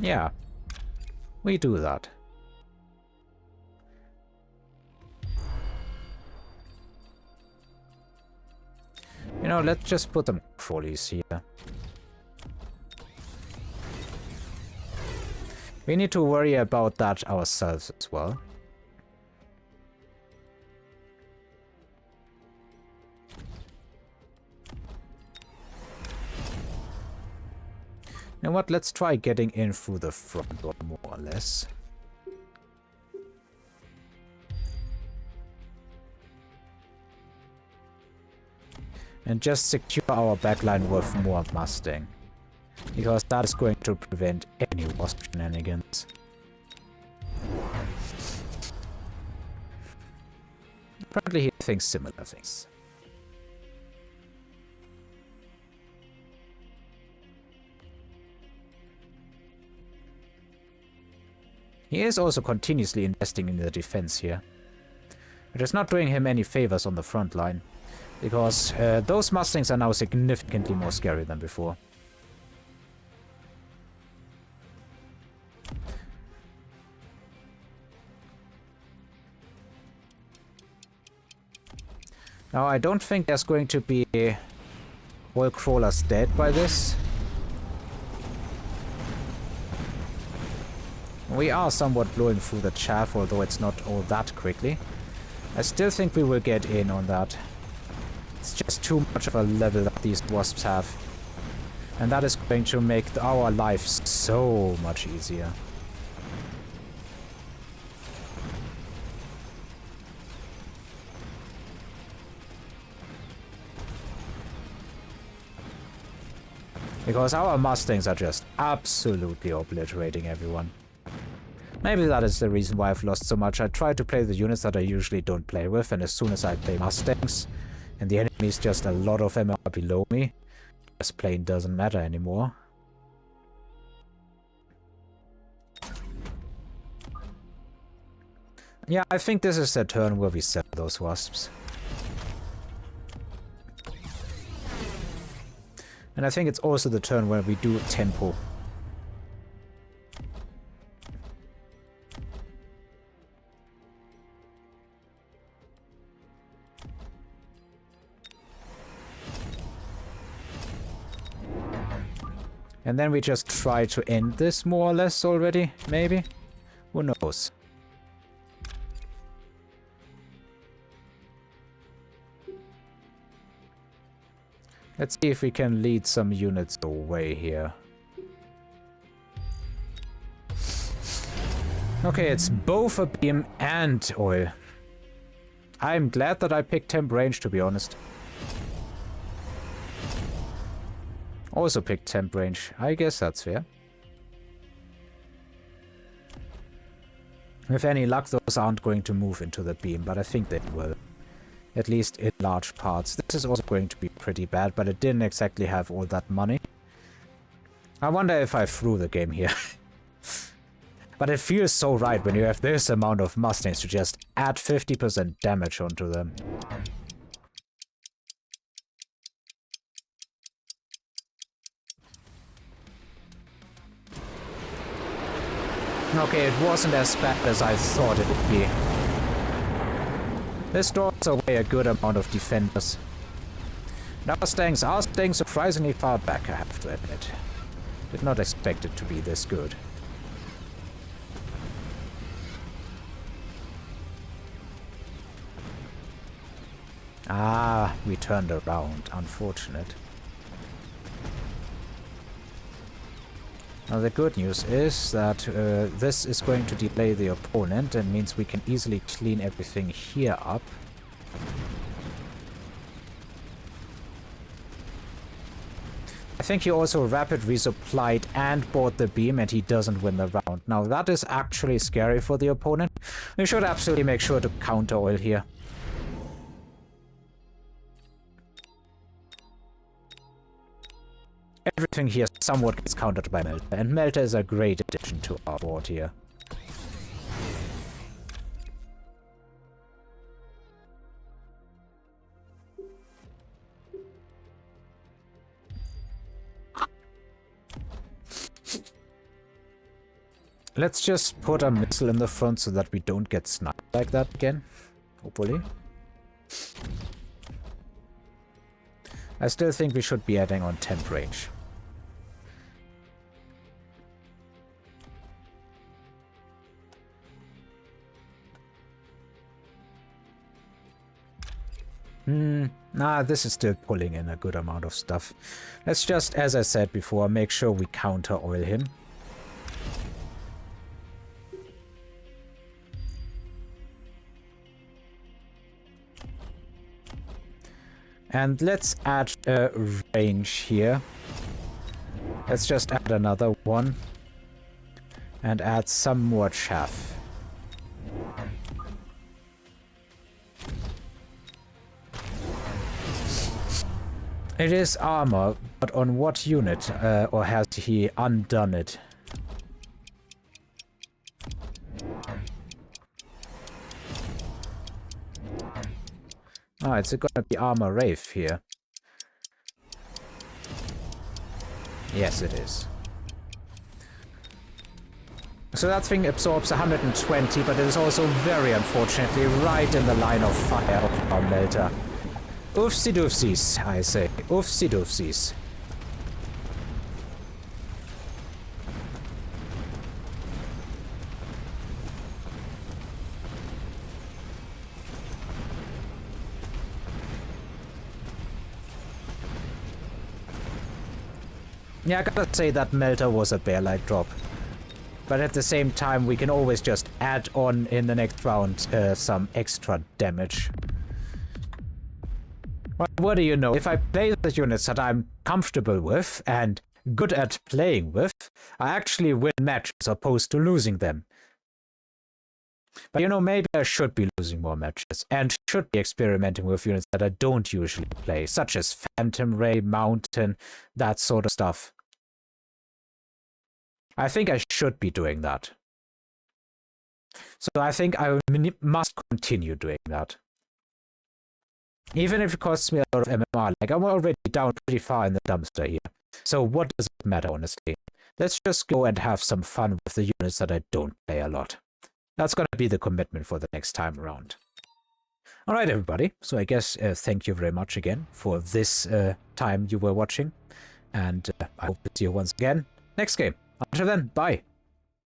Yeah, we do that. You know, let's just put them trolleys here. We need to worry about that ourselves as well. You know what, let's try getting in through the front door more or less. And just secure our backline with more Mustang. Because that is going to prevent any wasp shenanigans. Apparently he thinks similar things. He is also continuously investing in the defense here. It is not doing him any favors on the front line. Because those Mustangs are now significantly more scary than before. Now, I don't think there's going to be all crawlers dead by this. We are somewhat blowing through the chaff, although it's not all that quickly. I still think we will get in on that. It's just too much of a level that these wasps have. And that is going to make our lives so much easier. Because our Mustangs are just absolutely obliterating everyone. Maybe that is the reason why I've lost so much. I try to play the units that I usually don't play with, and as soon as I play Mustangs, and the enemy is just a lot of them are below me, this plane doesn't matter anymore. Yeah, I think this is the turn where we sell those wasps. And I think it's also the turn where we do tempo. And then we just try to end this more or less already, maybe? Who knows? Let's see if we can lead some units away here. Okay, it's both a beam and oil. I'm glad that I picked temp range, to be honest. Also picked temp range. I guess that's fair. With any luck, those aren't going to move into the beam, but I think they will. At least in large parts. This is also going to be pretty bad, but it didn't exactly have all that money. I wonder if I threw the game here. But it feels so right when you have this amount of Mustangs to just add 50% damage onto them. Okay, it wasn't as bad as I thought it would be. This draws away a good amount of defenders. Now Mustangs are staying surprisingly far back, I have to admit. Did not expect it to be this good. Ah, we turned around. Unfortunate. Now the good news is that this is going to delay the opponent and means we can easily clean everything here up. I think he also rapid resupplied and bought the beam and he doesn't win the round. Now that is actually scary for the opponent. We should absolutely make sure to counter oil here. Everything here somewhat gets countered by Melter, and Melter is a great addition to our board here. Let's just put a missile in the front so that we don't get sniped like that again. Hopefully. I still think we should be adding on temp range. Nah, this is still pulling in a good amount of stuff. Let's just, as I said before, make sure we counter oil him. And let's add a range here. Let's just add another one. And add some more chaff. It is armor, but on what unit? Or has he undone it? Oh, it's gonna be armor Wraith here. Yes, it is. So that thing absorbs 120, but it is also very unfortunately right in the line of fire of our melter. Oofsie doofsies, I say. Oofsie doofsies. Yeah, I gotta say that melter was a bear-like drop. But at the same time, we can always just add on in the next round some extra damage. Well, what do you know? If I play the units that I'm comfortable with and good at playing with, I actually win matches opposed to losing them. But you know, maybe I should be losing more matches and should be experimenting with units that I don't usually play, such as Phantom Ray, Mountain, that sort of stuff. I think I should be doing that. So I think I must continue doing that. Even if it costs me a lot of MMR, like I'm already down pretty far in the dumpster here. So what does it matter, honestly? Let's just go and have some fun with the units that I don't play a lot. That's going to be the commitment for the next time around. Alright everybody, so I guess thank you very much again for this time you were watching. And I hope to see you once again next game. Until then, bye.